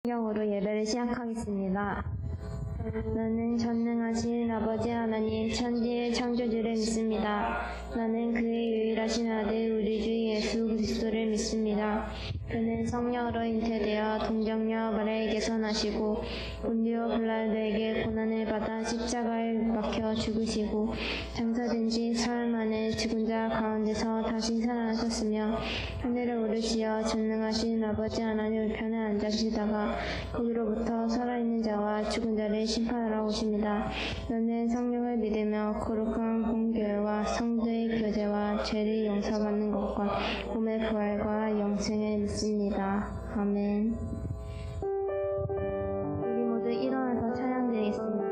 성경으로 예배를 시작하겠습니다. 나는 전능하신 아버지 하나님 천지의 창조주를 믿습니다. 나는 그의 유일하신 아들 우리 주 예수 그리스도를 믿습니다. 그는 성령으로 잉태되어 동정녀 마리아에게서 나시고 본디오 빌라도에게 고난을 받아 십자가에 박혀 죽으시고 장사된 지 사흘 만에 죽은 자 가운데서 다시 살아나셨으며 하늘에 오르시어 전능하신 아버지 하나님 우편에 앉으시다가 거기로부터 살아있는 자와 죽은 자를 심판하러 오십니다. 너는 성령을 믿으며 거룩한 공교회와 성도의 교제와 죄를 용서받는 것과 몸의 부활과 영생을 믿습니다. 아멘. 우리 모두 일어나서 찬양드리겠습니다.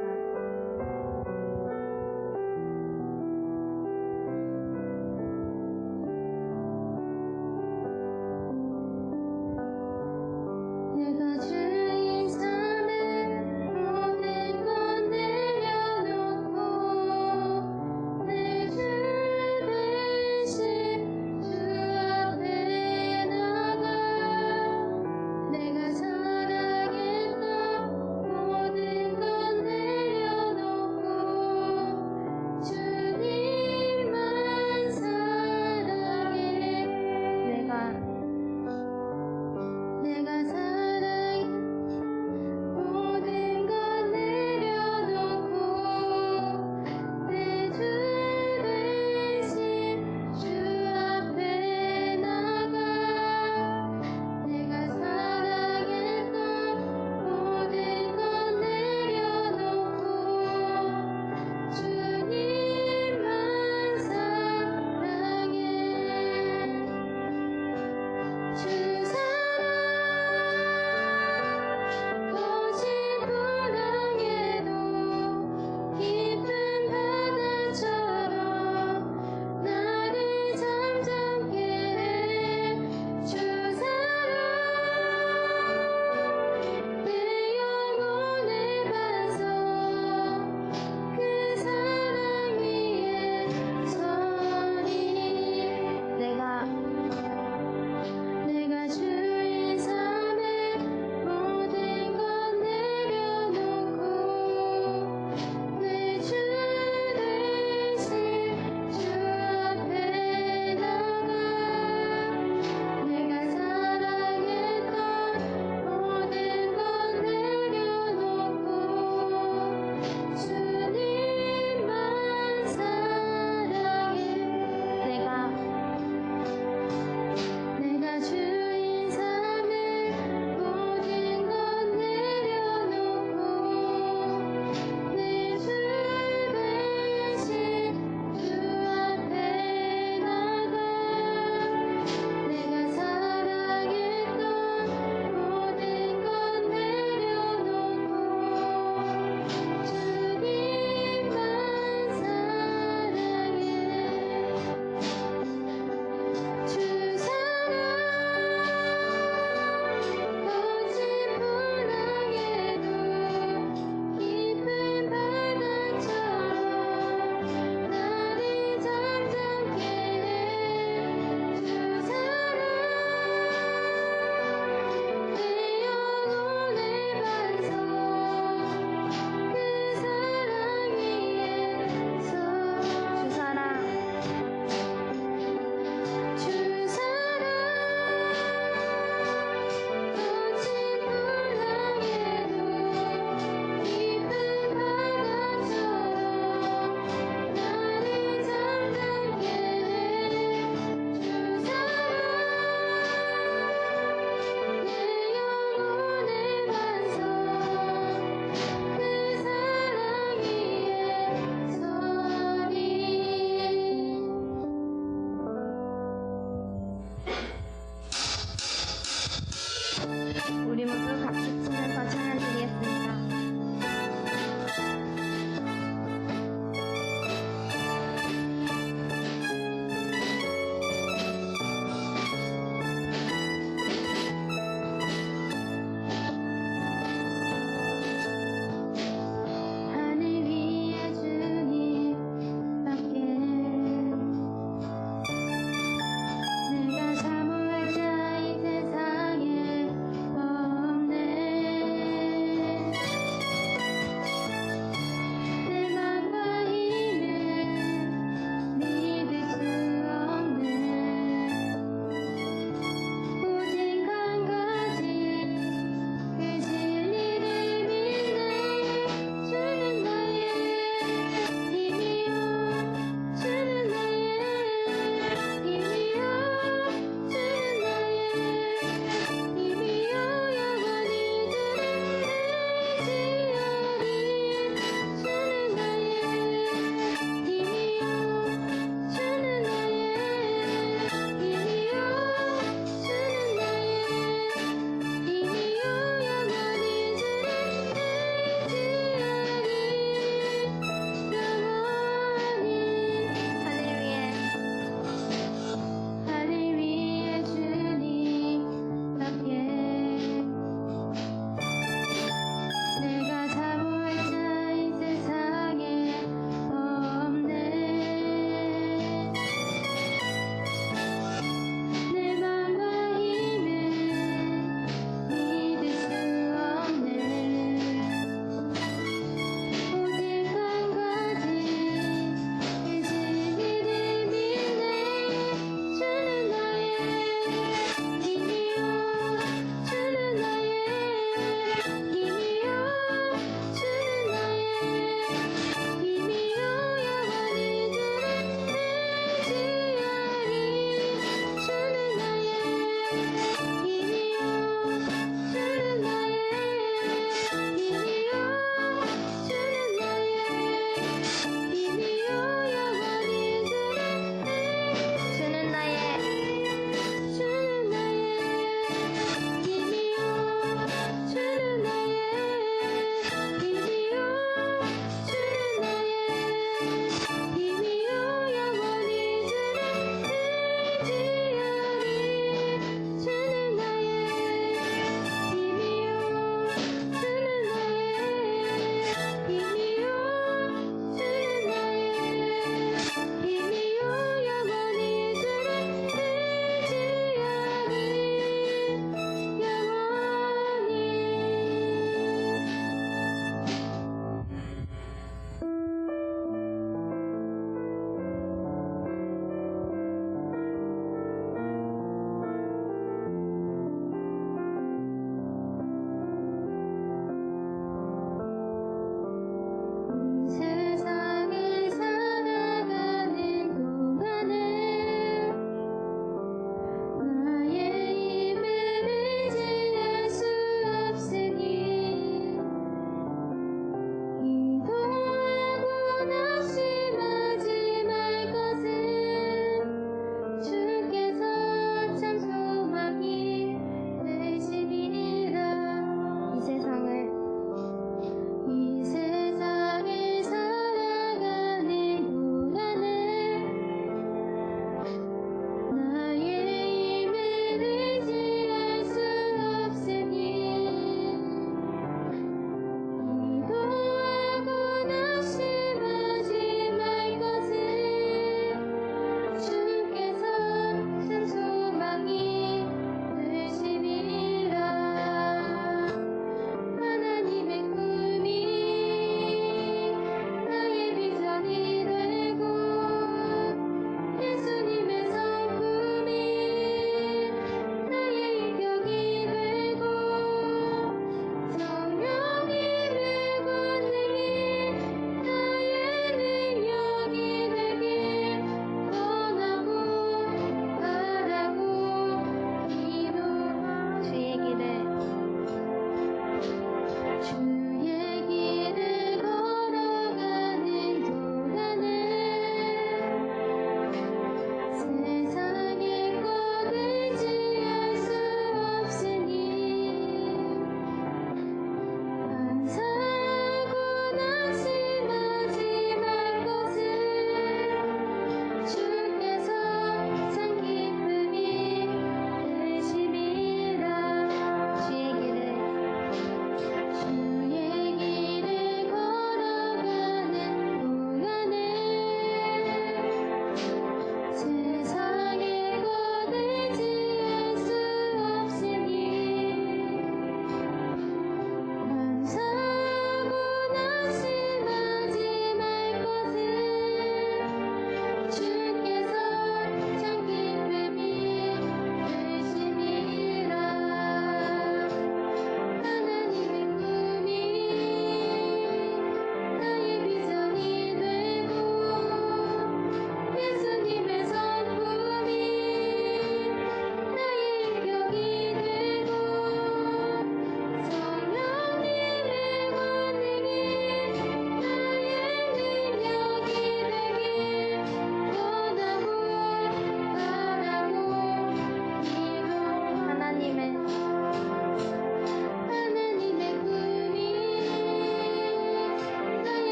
내가 주인 삶에 모든 것 내려놓고 내 주 대신 주 앞에 나가 내가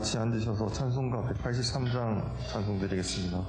같이 앉으셔서 찬송가 183장 찬송드리겠습니다.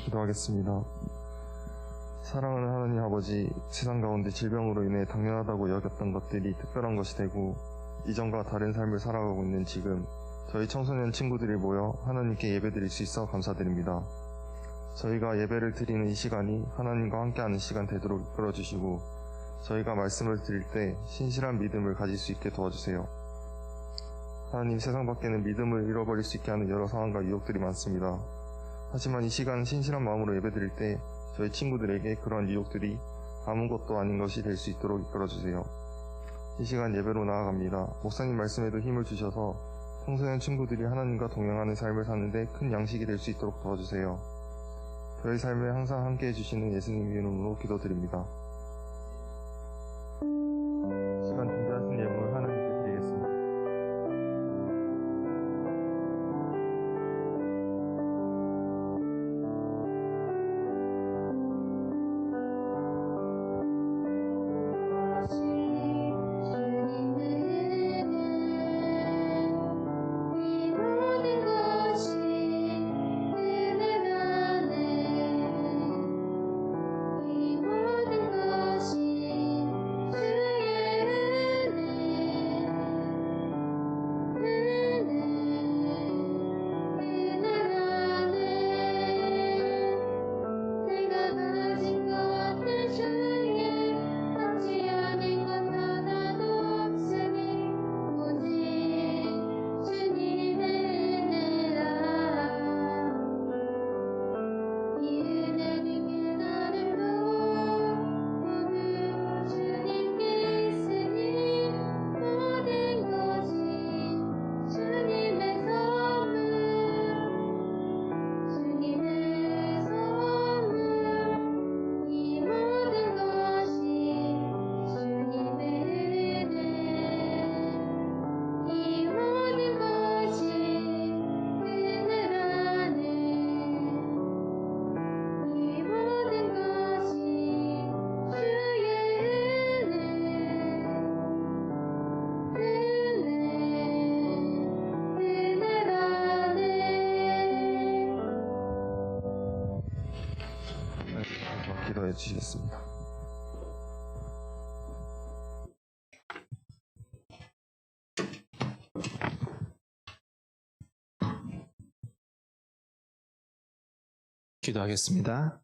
기도하겠습니다. 사랑하는 하나님 아버지, 세상 가운데 질병으로 인해 당연하다고 여겼던 것들이 특별한 것이 되고 이전과 다른 삶을 살아가고 있는 지금 저희 청소년 친구들이 모여 하나님께 예배드릴 수 있어 감사드립니다. 저희가 예배를 드리는 이 시간이 하나님과 함께하는 시간 되도록 이끌어주시고 저희가 말씀을 드릴 때 신실한 믿음을 가질 수 있게 도와주세요. 하나님, 세상 밖에는 믿음을 잃어버릴 수 있게 하는 여러 상황과 유혹들이 많습니다. 하지만 이 시간 신실한 마음으로 예배드릴 때 저희 친구들에게 그러한 유혹들이 아무것도 아닌 것이 될 수 있도록 이끌어주세요. 이 시간 예배로 나아갑니다. 목사님 말씀에도 힘을 주셔서 청소년 친구들이 하나님과 동행하는 삶을 사는데 큰 양식이 될 수 있도록 도와주세요. 저희 삶에 항상 함께해 주시는 예수님 이름으로 기도드립니다. 시간 준비하신 내용을 하나님께 드리겠습니다. 주의 기도해 주시겠습니다. 기도하겠습니다.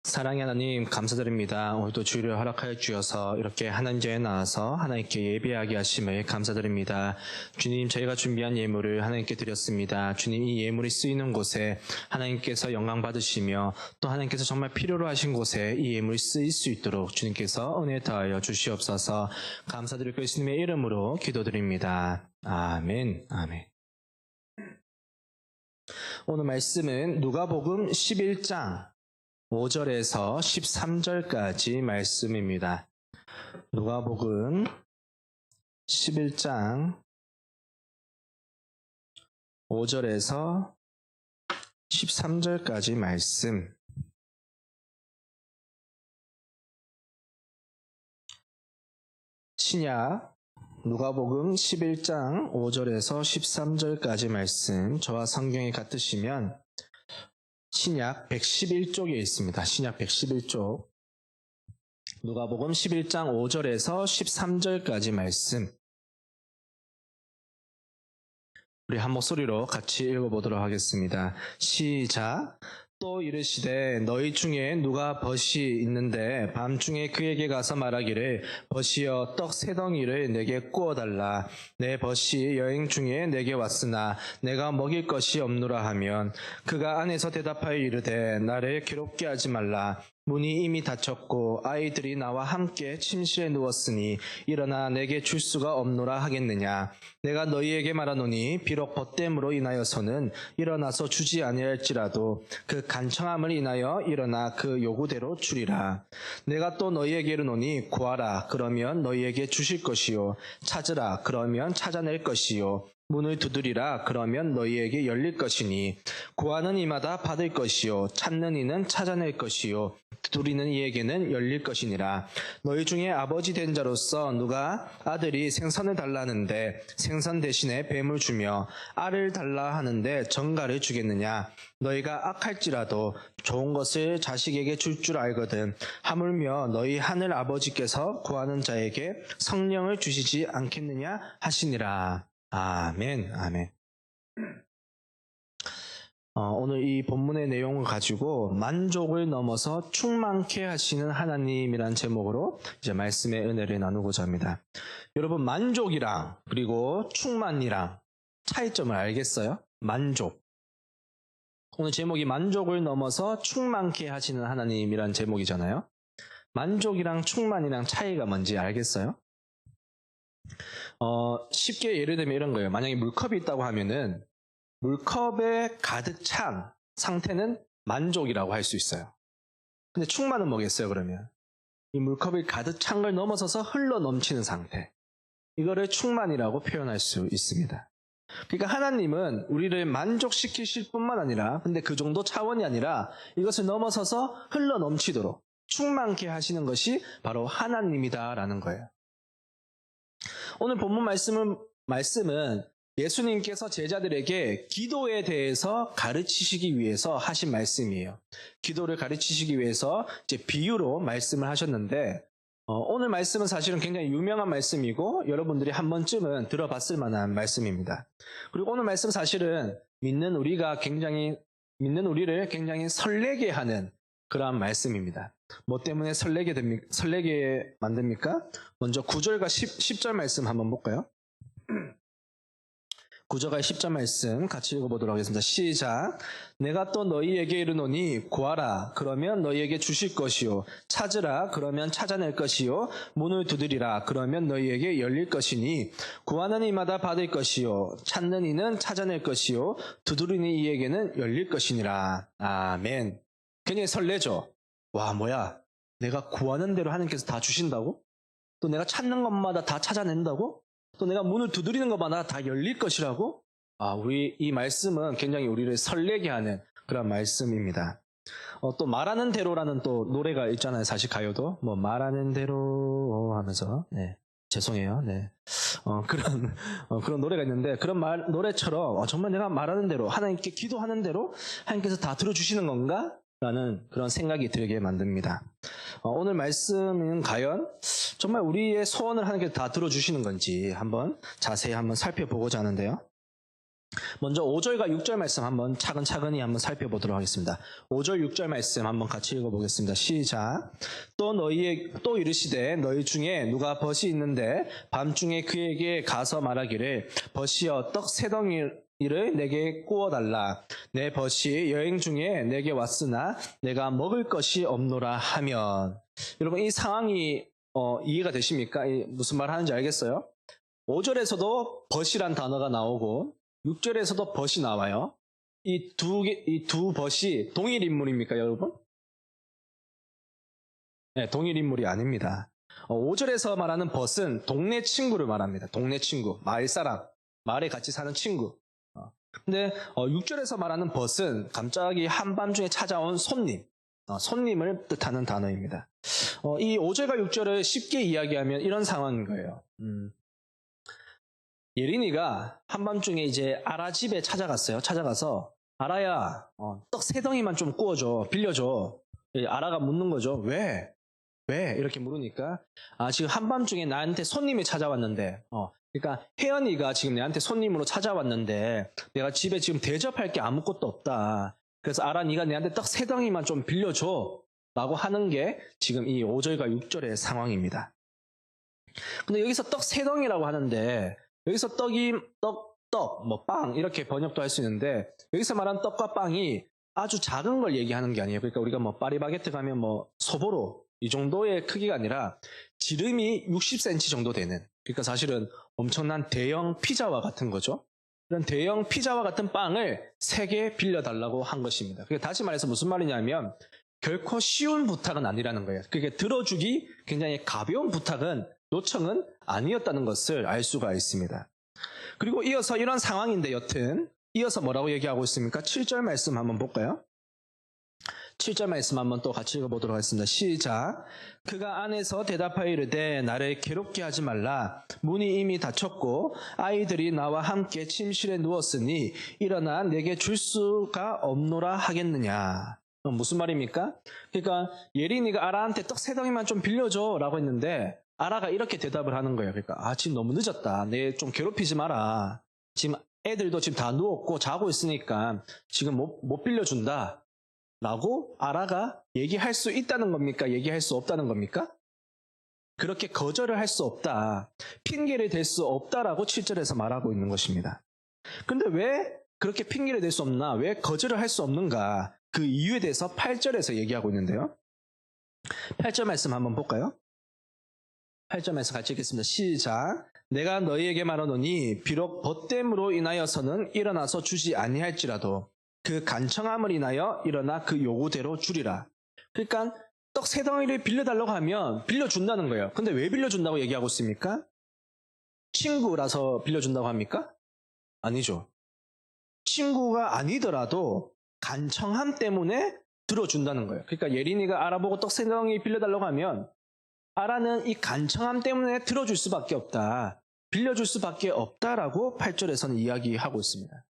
사랑의 하나님 감사드립니다. 오늘도 주일을 허락하여 주셔서 이렇게 하나님 전에 나와서 하나님께 예배하게 하심을 감사드립니다. 주님, 저희가 준비한 예물을 하나님께 드렸습니다. 주님, 이 예물이 쓰이는 곳에 하나님께서 영광 받으시며 또 하나님께서 정말 필요로 하신 곳에 이 예물이 쓰일 수 있도록 주님께서 은혜 더하여 주시옵소서. 감사드리고 예수님의 이름으로 기도드립니다. 아멘. 아멘. 오늘 말씀은 누가복음 11장 5절에서 13절까지 말씀입니다. 누가복음 11장 5절에서 13절까지 말씀. 신약 누가복음 11장 5절에서 13절까지 말씀, 저와 성경이 같으시면 신약 111쪽에 있습니다. 신약 111쪽. 누가복음 11장 5절에서 13절까지 말씀. 우리 한 목소리로 같이 읽어보도록 하겠습니다. 시작. 또 이르시되 너희 중에 누가 벗이 있는데 밤중에 그에게 가서 말하기를 벗이여 떡 세 덩이를 내게 구워달라. 내 벗이 여행 중에 내게 왔으나 내가 먹일 것이 없노라 하면 그가 안에서 대답하여 이르되 나를 괴롭게 하지 말라. 문이 이미 닫혔고 아이들이 나와 함께 침실에 누웠으니 일어나 내게 줄 수가 없노라 하겠느냐. 내가 너희에게 말하노니 비록 벗됨으로 인하여서는 일어나서 주지 아니할지라도 그 간청함을 인하여 일어나 그 요구대로 주리라. 내가 또 너희에게 이르노니 구하라 그러면 너희에게 주실 것이요 찾으라 그러면 찾아낼 것이요 문을 두드리라 그러면 너희에게 열릴 것이니 구하는 이마다 받을 것이요 찾는 이는 찾아낼 것이요 두드리는 이에게는 열릴 것이니라. 너희 중에 아버지 된 자로서 누가 아들이 생선을 달라는데 생선 대신에 뱀을 주며 알을 달라 하는데 정갈을 주겠느냐. 너희가 악할지라도 좋은 것을 자식에게 줄 줄 알거든 하물며 너희 하늘 아버지께서 구하는 자에게 성령을 주시지 않겠느냐 하시니라. 아멘. 아멘. 오늘 이 본문의 내용을 가지고 만족을 넘어서 충만케 하시는 하나님이란 제목으로 이제 말씀의 은혜를 나누고자 합니다. 여러분, 만족이랑 그리고 충만이랑 차이점을 알겠어요? 만족. 오늘 제목이 만족을 넘어서 충만케 하시는 하나님이란 제목이잖아요. 만족이랑 충만이랑 차이가 뭔지 알겠어요? 쉽게 예를 들면 이런 거예요. 만약에 물컵이 있다고 하면은 물컵에 가득 찬 상태는 만족이라고 할 수 있어요. 근데 충만은 뭐겠어요, 그러면? 이 물컵이 가득 찬 걸 넘어서서 흘러 넘치는 상태. 이거를 충만이라고 표현할 수 있습니다. 그러니까 하나님은 우리를 만족시키실 뿐만 아니라, 근데 그 정도 차원이 아니라 이것을 넘어서서 흘러 넘치도록 충만케 하시는 것이 바로 하나님이다라는 거예요. 오늘 본문 말씀은 예수님께서 제자들에게 기도에 대해서 가르치시기 위해서 하신 말씀이에요. 기도를 가르치시기 위해서 이제 비유로 말씀을 하셨는데, 오늘 말씀은 사실은 굉장히 유명한 말씀이고 여러분들이 한 번쯤은 들어봤을 만한 말씀입니다. 그리고 오늘 말씀 사실은 믿는 우리를 굉장히 설레게 하는 그러한 말씀입니다. 뭐 때문에 설레게 만듭니까? 먼저 9절과 10절 말씀 한번 볼까요? 9절과 10절 말씀 같이 읽어보도록 하겠습니다. 시작. 내가 또 너희에게 이르노니 구하라 그러면 너희에게 주실 것이요 찾으라 그러면 찾아낼 것이요 문을 두드리라 그러면 너희에게 열릴 것이니 구하는 이마다 받을 것이요 찾는 이는 찾아낼 것이요 두드리는 이에게는 열릴 것이니라. 아멘. 굉장히 설레죠? 와, 뭐야, 내가 구하는 대로 하나님께서 다 주신다고? 또 내가 찾는 것마다 다 찾아낸다고? 또 내가 문을 두드리는 것마다 다 열릴 것이라고? 우리 이 말씀은 굉장히 우리를 설레게 하는 그런 말씀입니다. 또 말하는 대로라는 또 노래가 있잖아요. 사실 가요도 뭐 말하는 대로 하면서 죄송해요. 그런 노래가 있는데 그런 노래처럼 정말 내가 말하는 대로 하나님께 기도하는 대로 하나님께서 다 들어주시는 건가? 라는 그런 생각이 들게 만듭니다. 오늘 말씀은 과연 정말 우리의 소원을 하나님께서 다 들어주시는 건지 한번 자세히 한번 살펴보고자 하는데요. 먼저 5절과 6절 말씀 한번 차근차근히 한번 살펴보도록 하겠습니다. 5절 6절 말씀 한번 같이 읽어보겠습니다. 시작. 또 이르시되 너희 중에 누가 벗이 있는데 밤중에 그에게 가서 말하기를 벗이여 떡 세 덩이를 내게 구워달라. 내 벗이 여행 중에 내게 왔으나 내가 먹을 것이 없노라 하면. 여러분 이 상황이 이해가 되십니까? 무슨 말 하는지 알겠어요? 5절에서도 벗이란 단어가 나오고 6절에서도 벗이 나와요. 이 두 벗이 동일 인물입니까, 여러분? 네, 동일 인물이 아닙니다. 5절에서 말하는 벗은 동네 친구를 말합니다. 동네 친구, 마을 사람, 마을에 같이 사는 친구. 근데 6절에서 말하는 벗은 갑자기 한밤중에 찾아온 손님, 손님을 뜻하는 단어입니다. 이 5절과 6절을 쉽게 이야기하면 이런 상황인 거예요. 예린이가 한밤중에 이제 아라 집에 찾아갔어요. 찾아가서 아라야, 떡 세 덩이만 좀 구워줘, 빌려줘. 아라가 묻는 거죠. 왜? 이렇게 물으니까 지금 한밤중에 나한테 손님이 찾아왔는데 그러니까 혜연이가 지금 내한테 손님으로 찾아왔는데 내가 집에 지금 대접할 게 아무것도 없다. 그래서 아라 네가 내한테 떡 세 덩이만 좀 빌려줘 라고 하는 게 지금 이 5절과 6절의 상황입니다. 근데 여기서 떡 세 덩이라고 하는데 여기서 빵 이렇게 번역도 할 수 있는데 여기서 말하는 떡과 빵이 아주 작은 걸 얘기하는 게 아니에요. 그러니까 우리가 파리바게트 가면 소보로 이 정도의 크기가 아니라 지름이 60cm 정도 되는, 그러니까 사실은 엄청난 대형 피자와 같은 거죠. 그런 대형 피자와 같은 빵을 3개 빌려달라고 한 것입니다. 그러니까 다시 말해서 무슨 말이냐면 결코 쉬운 부탁은 아니라는 거예요. 그게 들어주기 굉장히 가벼운 요청은 아니었다는 것을 알 수가 있습니다. 그리고 이어서 이런 상황인데 여튼 이어서 뭐라고 얘기하고 있습니까? 7절 말씀 한번 볼까요? 7절 말씀 한번 또 같이 읽어보도록 하겠습니다. 시작. 그가 안에서 대답하여 이르되 나를 괴롭게 하지 말라. 문이 이미 닫혔고 아이들이 나와 함께 침실에 누웠으니 일어나 내게 줄 수가 없노라 하겠느냐. 무슨 말입니까? 그러니까 예린이가 아라한테 떡 세 덩이만 좀 빌려줘 라고 했는데 아라가 이렇게 대답을 하는 거예요. 그러니까 지금 너무 늦었다. 내 좀 괴롭히지 마라. 지금 애들도 지금 다 누웠고 자고 있으니까 지금 못 빌려준다. 라고 아라가 얘기할 수 있다는 겁니까? 얘기할 수 없다는 겁니까? 그렇게 거절을 할 수 없다. 핑계를 댈 수 없다라고 7절에서 말하고 있는 것입니다. 근데 왜 그렇게 핑계를 댈 수 없나? 왜 거절을 할 수 없는가? 그 이유에 대해서 8절에서 얘기하고 있는데요. 8절 말씀 한번 볼까요? 8절 말씀 같이 읽겠습니다. 시작. 내가 너희에게 말하노니 비록 벗됨으로 인하여서는 일어나서 주지 아니할지라도 그 간청함을 인하여 일어나 그 요구대로 주리라. 그러니까 떡 세 덩이를 빌려달라고 하면 빌려준다는 거예요. 근데 왜 빌려준다고 얘기하고 있습니까? 친구라서 빌려준다고 합니까? 아니죠. 친구가 아니더라도 간청함 때문에 들어준다는 거예요. 그러니까 예린이가 아라보고 떡 세 덩이 빌려달라고 하면 아라는 이 간청함 때문에 들어줄 수밖에 없다. 빌려줄 수밖에 없다라고 8절에서는 이야기하고 있습니다.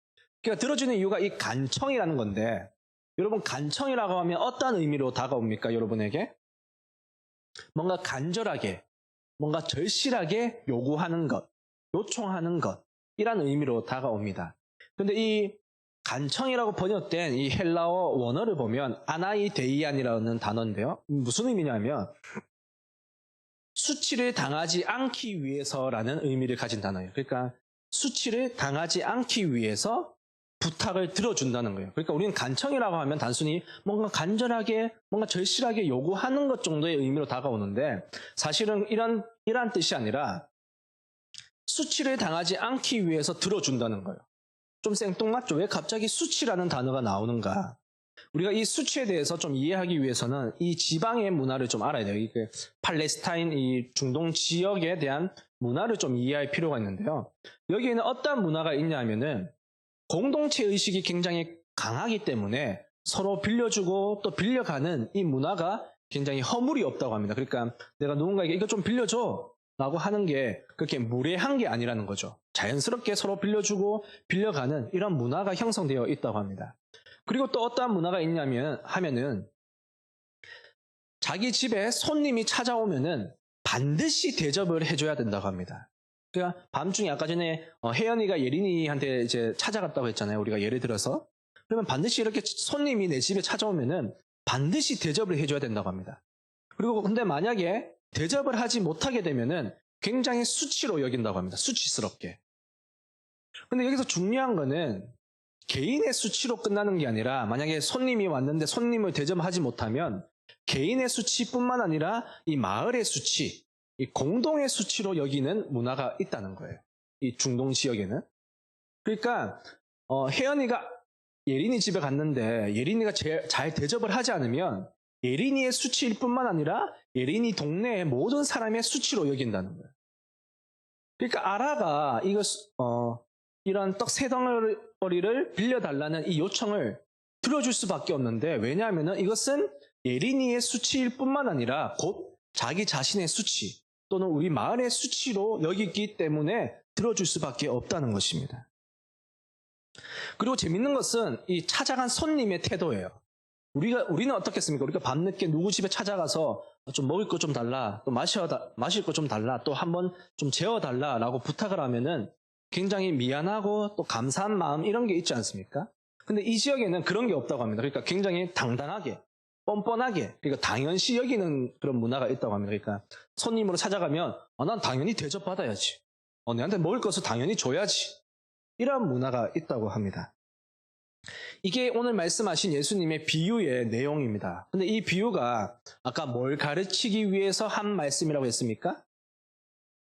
그러니까 들어주는 이유가 이 간청이라는 건데 여러분 간청이라고 하면 어떤 의미로 다가옵니까? 여러분에게? 뭔가 간절하게, 뭔가 절실하게 요구하는 것, 요청하는 것 이란 의미로 다가옵니다. 근데 이 간청이라고 번역된 이 헬라어 원어를 보면 아나이데이안이라는 단어인데요. 무슨 의미냐면 수치를 당하지 않기 위해서라는 의미를 가진 단어예요. 그러니까 수치를 당하지 않기 위해서 부탁을 들어준다는 거예요. 그러니까 우리는 간청이라고 하면 단순히 뭔가 간절하게, 뭔가 절실하게 요구하는 것 정도의 의미로 다가오는데 사실은 이런 뜻이 아니라 수치를 당하지 않기 위해서 들어준다는 거예요. 좀 생뚱맞죠? 왜 갑자기 수치라는 단어가 나오는가? 우리가 이 수치에 대해서 좀 이해하기 위해서는 이 지방의 문화를 좀 알아야 돼요. 이게 팔레스타인 이 중동 지역에 대한 문화를 좀 이해할 필요가 있는데요. 여기에는 어떤 문화가 있냐면은 공동체 의식이 굉장히 강하기 때문에 서로 빌려주고 또 빌려가는 이 문화가 굉장히 허물이 없다고 합니다. 그러니까 내가 누군가에게 이거 좀 빌려줘 라고 하는 게 그렇게 무례한 게 아니라는 거죠. 자연스럽게 서로 빌려주고 빌려가는 이런 문화가 형성되어 있다고 합니다. 그리고 또 어떠한 문화가 하면은 자기 집에 손님이 찾아오면은 반드시 대접을 해줘야 된다고 합니다. 그러니까 밤중에 아까 전에 혜연이가 예린이한테 이제 찾아갔다고 했잖아요. 우리가 예를 들어서. 그러면 반드시 이렇게 손님이 내 집에 찾아오면은 반드시 대접을 해줘야 된다고 합니다. 그리고 근데 만약에 대접을 하지 못하게 되면은 굉장히 수치로 여긴다고 합니다. 수치스럽게. 근데 여기서 중요한 거는 개인의 수치로 끝나는 게 아니라 만약에 손님이 왔는데 손님을 대접하지 못하면 개인의 수치뿐만 아니라 이 마을의 수치, 이 공동의 수치로 여기는 문화가 있다는 거예요. 이 중동 지역에는. 그러니까 혜연이가 예린이 집에 갔는데 예린이가 잘 대접을 하지 않으면 예린이의 수치일 뿐만 아니라 예린이 동네의 모든 사람의 수치로 여긴다는 거예요. 그러니까 아라가 이런 떡 세 덩어리를 빌려달라는 이 요청을 들어줄 수밖에 없는데, 왜냐하면 이것은 예린이의 수치일 뿐만 아니라 곧 자기 자신의 수치 또는 우리 마을의 수치로 여기기 때문에 들어줄 수밖에 없다는 것입니다. 그리고 재밌는 것은 이 찾아간 손님의 태도예요. 우리는 어떻겠습니까? 우리가 밤늦게 누구 집에 찾아가서 좀 먹을 거 좀 달라, 또 마실 거 좀 달라, 또 한번 좀 재워달라라고 부탁을 하면은 굉장히 미안하고 또 감사한 마음 이런 게 있지 않습니까? 근데 이 지역에는 그런 게 없다고 합니다. 그러니까 굉장히 당당하게, 뻔뻔하게, 그러니까 당연시 여기는 그런 문화가 있다고 합니다. 그러니까 손님으로 찾아가면 난 당연히 대접받아야지. 내한테 먹을 것을 당연히 줘야지. 이런 문화가 있다고 합니다. 이게 오늘 말씀하신 예수님의 비유의 내용입니다. 근데 이 비유가 아까 뭘 가르치기 위해서 한 말씀이라고 했습니까?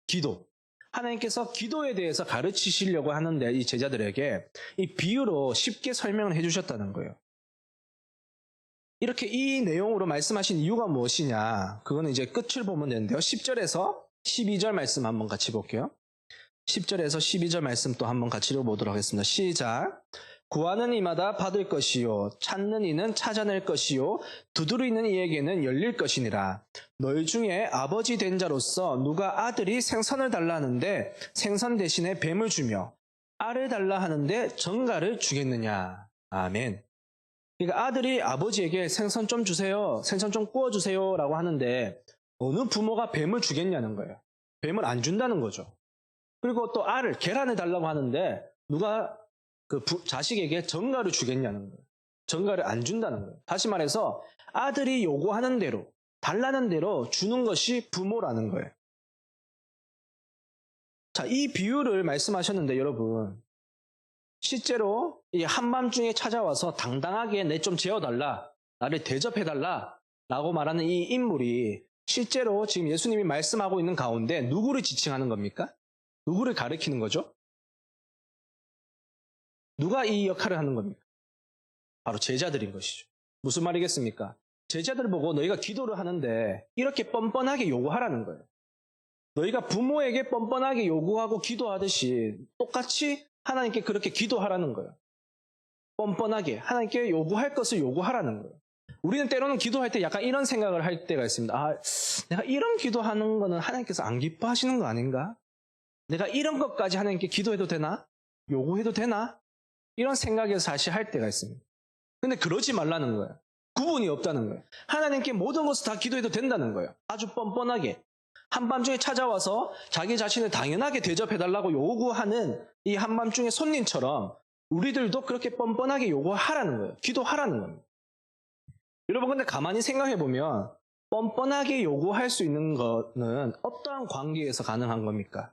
기도. 하나님께서 기도에 대해서 가르치시려고 하는데 이 제자들에게 이 비유로 쉽게 설명을 해주셨다는 거예요. 이렇게 이 내용으로 말씀하신 이유가 무엇이냐? 그거는 이제 끝을 보면 되는데요. 10절에서 12절 말씀 한번 같이 볼게요. 10절에서 12절 말씀 또 한번 같이 읽어보도록 하겠습니다. 시작. 구하는 이마다 받을 것이요, 찾는 이는 찾아낼 것이요, 두드리는 이에게는 열릴 것이니라. 너희 중에 아버지 된 자로서 누가 아들이 생선을 달라 하는데 생선 대신에 뱀을 주며 알을 달라 하는데 정갈을 주겠느냐. 아멘. 그러니까 아들이 아버지에게 생선 좀 주세요, 생선 좀 구워주세요 라고 하는데 어느 부모가 뱀을 주겠냐는 거예요. 뱀을 안 준다는 거죠. 그리고 또 알을, 계란을 달라고 하는데 누가 자식에게 정갈을 주겠냐는 거예요. 정갈을 안 준다는 거예요. 다시 말해서 아들이 요구하는 대로, 달라는 대로 주는 것이 부모라는 거예요. 자, 이 비유를 말씀하셨는데 여러분, 실제로 이 한밤중에 찾아와서 당당하게 내 좀 재워달라, 나를 대접해달라 라고 말하는 이 인물이 실제로 지금 예수님이 말씀하고 있는 가운데 누구를 지칭하는 겁니까? 누구를 가리키는 거죠? 누가 이 역할을 하는 겁니까? 바로 제자들인 것이죠. 무슨 말이겠습니까? 제자들 보고 너희가 기도를 하는데 이렇게 뻔뻔하게 요구하라는 거예요. 너희가 부모에게 뻔뻔하게 요구하고 기도하듯이 똑같이 하나님께 그렇게 기도하라는 거예요. 뻔뻔하게 하나님께 요구할 것을 요구하라는 거예요. 우리는 때로는 기도할 때 약간 이런 생각을 할 때가 있습니다. 내가 이런 기도하는 거는 하나님께서 안 기뻐하시는 거 아닌가? 내가 이런 것까지 하나님께 기도해도 되나? 요구해도 되나? 이런 생각에서 사실 할 때가 있습니다. 근데 그러지 말라는 거예요. 구분이 없다는 거예요. 하나님께 모든 것을 다 기도해도 된다는 거예요. 아주 뻔뻔하게 한밤중에 찾아와서 자기 자신을 당연하게 대접해달라고 요구하는 이 한밤중에 손님처럼 우리들도 그렇게 뻔뻔하게 요구하라는 거예요. 기도하라는 겁니다. 여러분, 근데 가만히 생각해보면 뻔뻔하게 요구할 수 있는 거는 어떠한 관계에서 가능한 겁니까?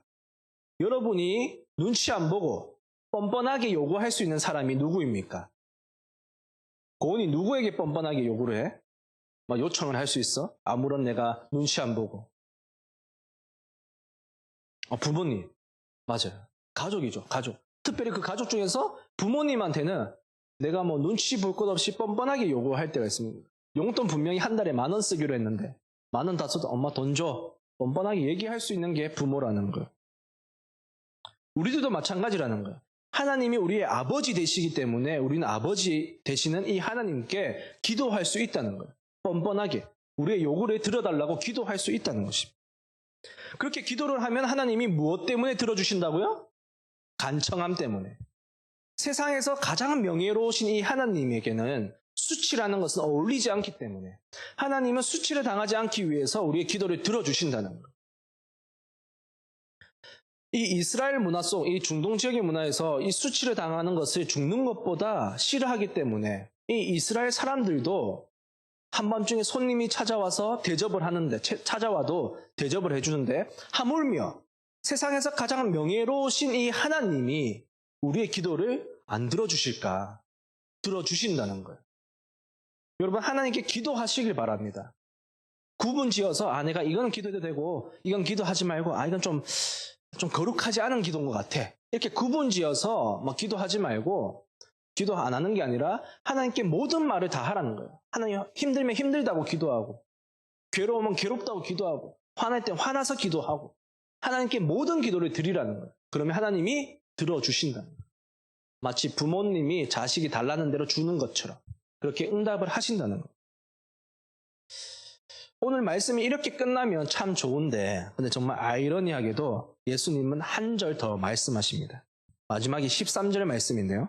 여러분이 눈치 안 보고 뻔뻔하게 요구할 수 있는 사람이 누구입니까? 고은이 누구에게 뻔뻔하게 요구를 해? 요청을 할 수 있어? 아무런 내가 눈치 안 보고. 부모님. 맞아요. 가족이죠. 가족. 특별히 그 가족 중에서 부모님한테는 내가 눈치 볼 것 없이 뻔뻔하게 요구할 때가 있습니다. 용돈 분명히 한 달에 10,000원 쓰기로 했는데 10,000원 다 써도 엄마 돈 줘. 뻔뻔하게 얘기할 수 있는 게 부모라는 거예요. 우리들도 마찬가지라는 거예요. 하나님이 우리의 아버지 되시기 때문에 우리는 아버지 되시는 이 하나님께 기도할 수 있다는 거예요. 뻔뻔하게 우리의 요구를 들어달라고 기도할 수 있다는 것입니다. 그렇게 기도를 하면 하나님이 무엇 때문에 들어주신다고요? 간청함 때문에. 세상에서 가장 명예로우신 이 하나님에게는 수치라는 것은 어울리지 않기 때문에 하나님은 수치를 당하지 않기 위해서 우리의 기도를 들어주신다는 거예요. 이 이스라엘 문화 속, 이 중동 지역의 문화에서 이 수치를 당하는 것을 죽는 것보다 싫어하기 때문에 이 이스라엘 사람들도 한밤중에 손님이 찾아와서 대접을 하는데, 찾아와도 대접을 해주는데, 하물며 세상에서 가장 명예로우신 이 하나님이 우리의 기도를 안 들어주실까? 들어주신다는 거예요. 여러분, 하나님께 기도하시길 바랍니다. 구분 지어서, 내가 이건 기도해도 되고, 이건 기도하지 말고, 이건 좀 거룩하지 않은 기도인 것 같아. 이렇게 구분 지어서 막 기도하지 말고, 기도 안 하는 게 아니라 하나님께 모든 말을 다 하라는 거예요. 하나님 힘들면 힘들다고 기도하고, 괴로우면 괴롭다고 기도하고, 화날 때 화나서 기도하고, 하나님께 모든 기도를 드리라는 거예요. 그러면 하나님이 들어주신다는 거예요. 마치 부모님이 자식이 달라는 대로 주는 것처럼 그렇게 응답을 하신다는 거예요. 오늘 말씀이 이렇게 끝나면 참 좋은데, 근데 정말 아이러니하게도 예수님은 한 절 더 말씀하십니다. 마지막이 13절 말씀인데요.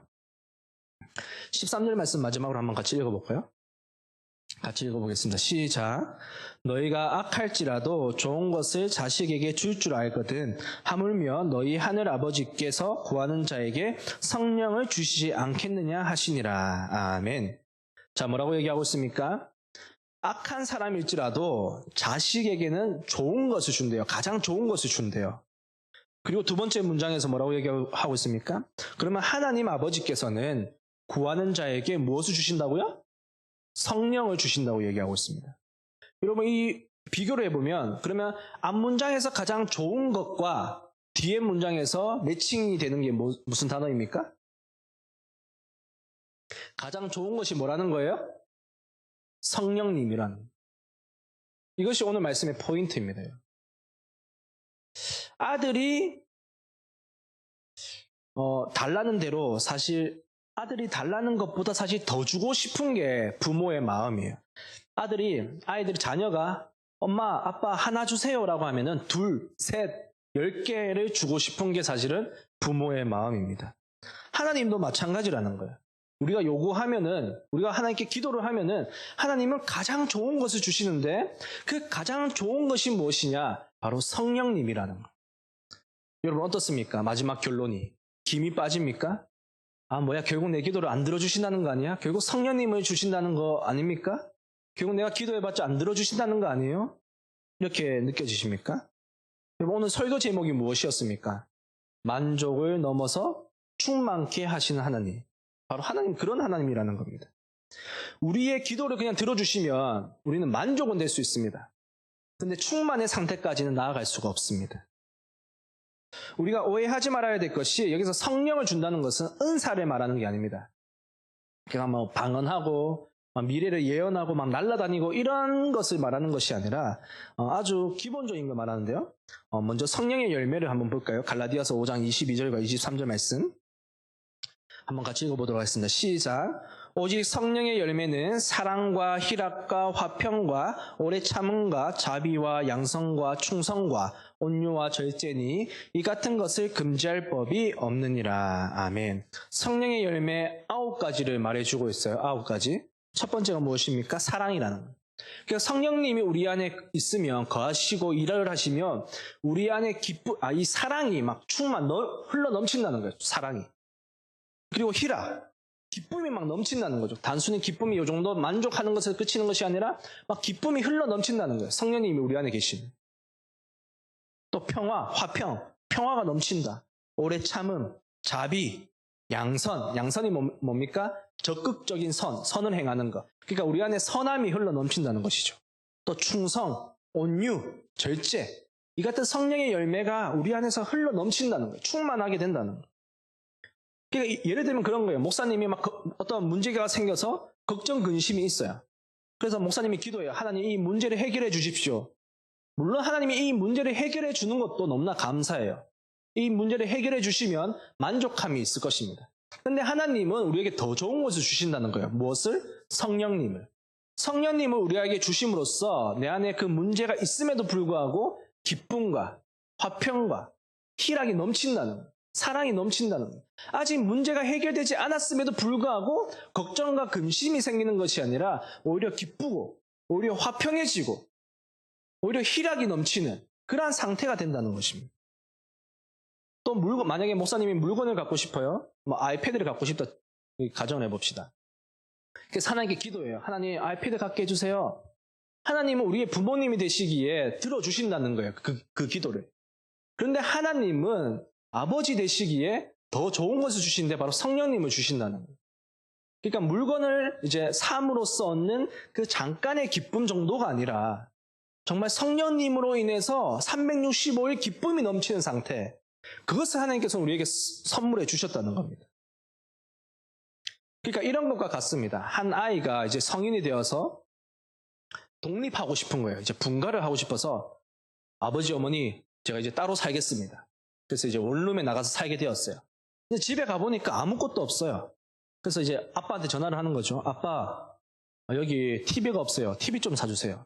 13절 말씀 마지막으로 한번 같이 읽어볼까요? 같이 읽어보겠습니다. 시작. 너희가 악할지라도 좋은 것을 자식에게 줄 줄 알거든 하물며 너희 하늘 아버지께서 구하는 자에게 성령을 주시지 않겠느냐 하시니라. 아멘. 자, 뭐라고 얘기하고 있습니까? 악한 사람일지라도 자식에게는 좋은 것을 준대요. 가장 좋은 것을 준대요. 그리고 두 번째 문장에서 뭐라고 얘기하고 있습니까? 그러면 하나님 아버지께서는 구하는 자에게 무엇을 주신다고요? 성령을 주신다고 얘기하고 있습니다. 여러분, 이 비교를 해보면, 그러면 앞 문장에서 가장 좋은 것과 뒤에 문장에서 매칭이 되는 게 무슨 단어입니까? 가장 좋은 것이 뭐라는 거예요? 성령님이라는. 이것이 오늘 말씀의 포인트입니다. 아들이 달라는 대로 사실 아들이 달라는 것보다 사실 더 주고 싶은 게 부모의 마음이에요. 아이들이 자녀가 엄마, 아빠 하나 주세요라고 하면은 둘, 셋, 10개를 주고 싶은 게 사실은 부모의 마음입니다. 하나님도 마찬가지라는 거예요. 우리가 요구하면은, 우리가 하나님께 기도를 하면은 하나님은 가장 좋은 것을 주시는데 그 가장 좋은 것이 무엇이냐? 바로 성령님이라는 거예요. 여러분 어떻습니까? 마지막 결론이. 김이 빠집니까? 결국 내 기도를 안 들어주신다는 거 아니야? 결국 성령님을 주신다는 거 아닙니까? 결국 내가 기도해봤자 안 들어주신다는 거 아니에요? 이렇게 느껴지십니까? 여러분 오늘 설교 제목이 무엇이었습니까? 만족을 넘어서 충만케 하시는 하나님. 바로 하나님, 그런 하나님이라는 겁니다. 우리의 기도를 그냥 들어주시면 우리는 만족은 될 수 있습니다. 근데 충만의 상태까지는 나아갈 수가 없습니다. 우리가 오해하지 말아야 될 것이, 여기서 성령을 준다는 것은 은사를 말하는 게 아닙니다. 그냥 방언하고 미래를 예언하고 날아다니고 이런 것을 말하는 것이 아니라 아주 기본적인 걸 말하는데요. 먼저 성령의 열매를 한번 볼까요? 갈라디아서 5장 22절과 23절 말씀 한번 같이 읽어보도록 하겠습니다. 시작. 오직 성령의 열매는 사랑과 희락과 화평과 오래 참음과 자비와 양성과 충성과 온유와 절제니 이 같은 것을 금지할 법이 없느니라. 아멘. 성령의 열매 9가지를 말해주고 있어요. 9가지. 첫 번째가 무엇입니까? 사랑이라는 거예요. 그러니까 성령님이 우리 안에 있으면, 거하시고 일을 하시면 우리 안에 이 사랑이 흘러 넘친다는 거예요. 사랑이. 그리고 희락. 기쁨이 넘친다는 거죠. 단순히 기쁨이 이 정도 만족하는 것에 그치는 것이 아니라 기쁨이 흘러 넘친다는 거예요. 성령님이 우리 안에 계시는. 또 평화, 화평. 평화가 넘친다. 오래 참음, 자비, 양선. 양선이 뭡니까? 적극적인 선을 행하는 것. 그러니까 우리 안에 선함이 흘러 넘친다는 것이죠. 또 충성, 온유, 절제. 이 같은 성령의 열매가 우리 안에서 흘러 넘친다는 거예요. 충만하게 된다는 거예요. 그러니까 예를 들면 그런 거예요. 목사님이 어떤 문제가 생겨서 걱정, 근심이 있어요. 그래서 목사님이 기도해요. 하나님 이 문제를 해결해 주십시오. 물론 하나님이 이 문제를 해결해 주는 것도 너무나 감사해요. 이 문제를 해결해 주시면 만족함이 있을 것입니다. 근데 하나님은 우리에게 더 좋은 것을 주신다는 거예요. 무엇을? 성령님을. 성령님을 우리에게 주심으로써 내 안에 그 문제가 있음에도 불구하고 기쁨과 화평과 희락이 넘친다는 거예요. 사랑이 넘친다는 거예요. 아직 문제가 해결되지 않았음에도 불구하고 걱정과 근심이 생기는 것이 아니라 오히려 기쁘고 오히려 화평해지고 오히려 희락이 넘치는 그러한 상태가 된다는 것입니다. 또 만약에 목사님이 물건을 갖고 싶어요. 뭐 아이패드를 갖고 싶다 가정을 해봅시다. 그래서 하나님께 기도해요. 하나님 아이패드 갖게 해주세요. 하나님은 우리의 부모님이 되시기에 들어주신다는 거예요. 그 기도를. 그런데 하나님은 아버지 되시기에 더 좋은 것을 주시는데 바로 성령님을 주신다는 거예요. 그러니까 물건을 이제 삶으로써 얻는 그 잠깐의 기쁨 정도가 아니라 정말 성령님으로 인해서 365일 기쁨이 넘치는 상태, 그것을 하나님께서 우리에게 선물해 주셨다는 겁니다. 그러니까 이런 것과 같습니다. 한 아이가 이제 성인이 되어서 독립하고 싶은 거예요. 이제 분가를 하고 싶어서 아버지, 어머니, 제가 이제 따로 살겠습니다. 그래서 이제 원룸에 나가서 살게 되었어요. 근데 집에 가보니까 아무것도 없어요. 그래서 이제 아빠한테 전화를 하는 거죠. 아빠, 여기 TV가 없어요. TV 좀 사주세요.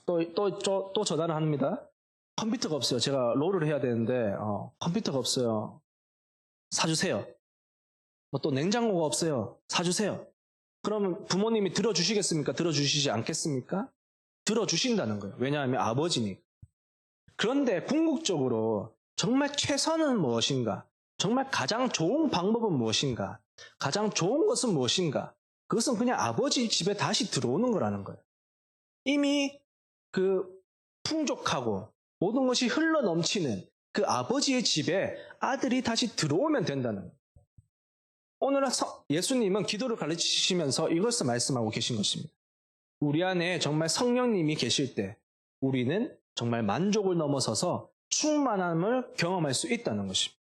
또 전화를 합니다. 컴퓨터가 없어요. 제가 롤을 해야 되는데 컴퓨터가 없어요. 사주세요. 뭐 또 냉장고가 없어요. 사주세요. 그러면 부모님이 들어주시겠습니까? 들어주시지 않겠습니까? 들어주신다는 거예요. 왜냐하면 아버지니까. 그런데 궁극적으로 정말 최선은 무엇인가? 정말 가장 좋은 방법은 무엇인가? 가장 좋은 것은 무엇인가? 그것은 그냥 아버지 집에 다시 들어오는 거라는 거예요. 이미 그 풍족하고 모든 것이 흘러 넘치는 그 아버지의 집에 아들이 다시 들어오면 된다는 거예요. 오늘 예수님은 기도를 가르치시면서 이것을 말씀하고 계신 것입니다. 우리 안에 정말 성령님이 계실 때 우리는 정말 만족을 넘어서서 충만함을 경험할 수 있다는 것입니다.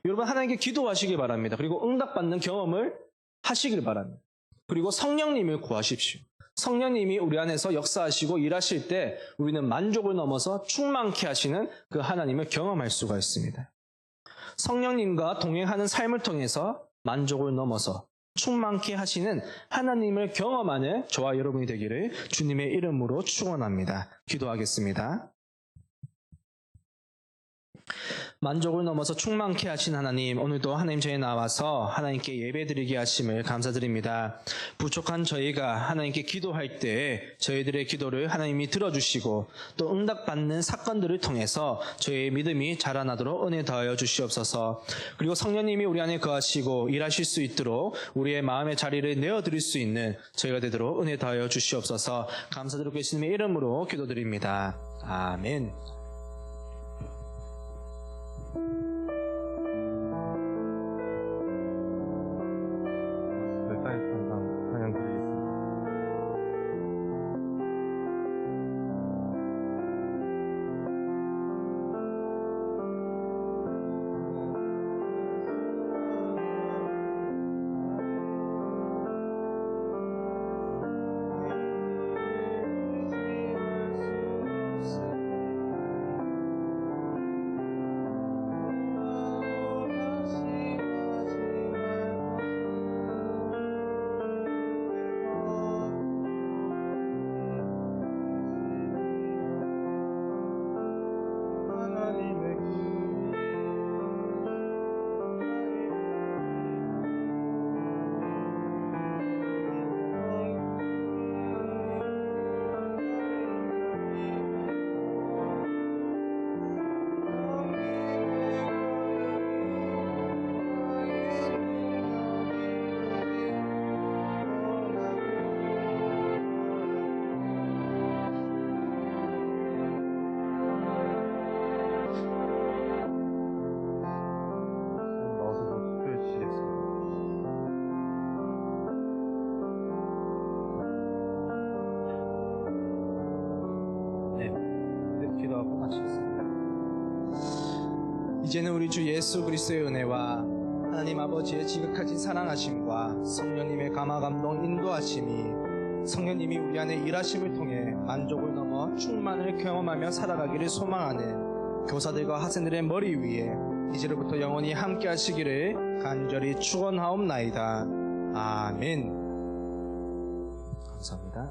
여러분 하나님께 기도하시기 바랍니다. 그리고 응답받는 경험을 하시길 바랍니다. 그리고 성령님을 구하십시오. 성령님이 우리 안에서 역사하시고 일하실 때 우리는 만족을 넘어서 충만케 하시는 그 하나님을 경험할 수가 있습니다. 성령님과 동행하는 삶을 통해서 만족을 넘어서 충만케 하시는 하나님을 경험하는 저와 여러분이 되기를 주님의 이름으로 축원합니다. 기도하겠습니다. 만족을 넘어서 충만케 하신 하나님, 오늘도 하나님 저희 나와서 하나님께 예배드리게 하심을 감사드립니다. 부족한 저희가 하나님께 기도할 때 저희들의 기도를 하나님이 들어주시고 또 응답받는 사건들을 통해서 저희의 믿음이 자라나도록 은혜 더하여 주시옵소서. 그리고 성령님이 우리 안에 거하시고 일하실 수 있도록 우리의 마음의 자리를 내어드릴 수 있는 저희가 되도록 은혜 더하여 주시옵소서. 감사드리고 예수님의 이름으로 기도드립니다. 아멘. 기도하고 마치겠습니다. 이제는 우리 주 예수 그리스도의 은혜와 하나님 아버지의 지극하신 사랑하심과 성령님의 감화 감동 인도하심이 성령님이 우리 안에 일하심을 통해 만족을 넘어 충만을 경험하며 살아가기를 소망하는 교사들과 학생들의 머리 위에 이제로부터 영원히 함께 하시기를 간절히 축원하옵나이다. 아멘. 감사합니다.